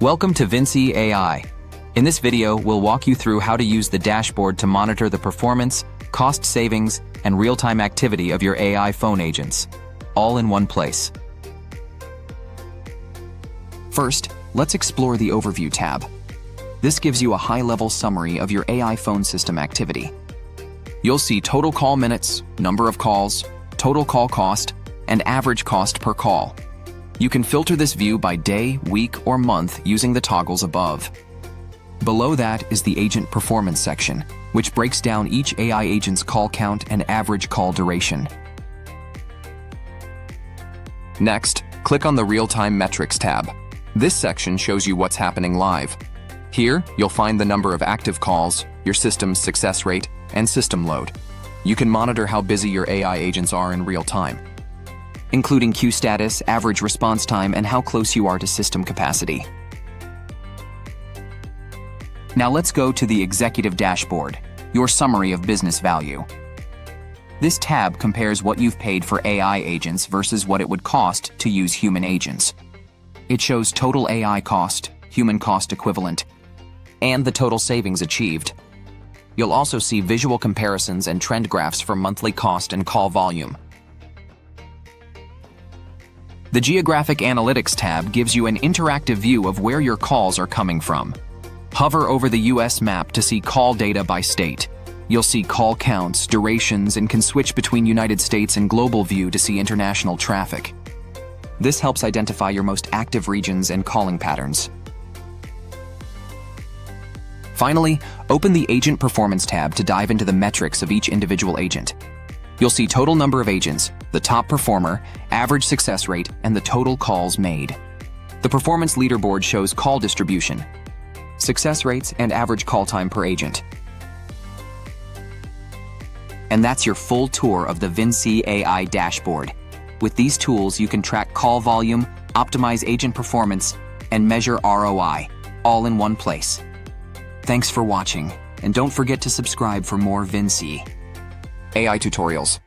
Welcome to VINSI.AI. In this video, we'll walk you through how to use the dashboard to monitor the performance, cost savings, and real-time activity of your AI phone agents, all in one place. First, let's explore the Overview tab. This gives you a high-level summary of your AI phone system activity. You'll see total call minutes, number of calls, total call cost, and average cost per call. You can filter this view by day, week, or month using the toggles above. Below that is the Agent Performance section, which breaks down each AI agent's call count and average call duration. Next, click on the Real-Time Metrics tab. This section shows you what's happening live. Here, you'll find the number of active calls, your system's success rate, and system load. You can monitor how busy your AI agents are in real time, including queue status, average response time, and how close you are to system capacity. Now let's go to the Executive Dashboard, your summary of business value. This tab compares what you've paid for AI agents versus what it would cost to use human agents. It shows total AI cost, human cost equivalent, and the total savings achieved. You'll also see visual comparisons and trend graphs for monthly cost and call volume. The Geographic Analytics tab gives you an interactive view of where your calls are coming from. Hover over the US map to see call data by state. You'll see call counts, durations, and can switch between United States and global view to see international traffic. This helps identify your most active regions and calling patterns. Finally, open the Agent Performance tab to dive into the metrics of each individual agent. You'll see total number of agents, the top performer, average success rate, and the total calls made. The performance leaderboard shows call distribution, success rates, and average call time per agent. And that's your full tour of the VINSI.AI Dashboard. With these tools, you can track call volume, optimize agent performance, and measure ROI, all in one place. Thanks for watching, and don't forget to subscribe for more VINSI.AI tutorials.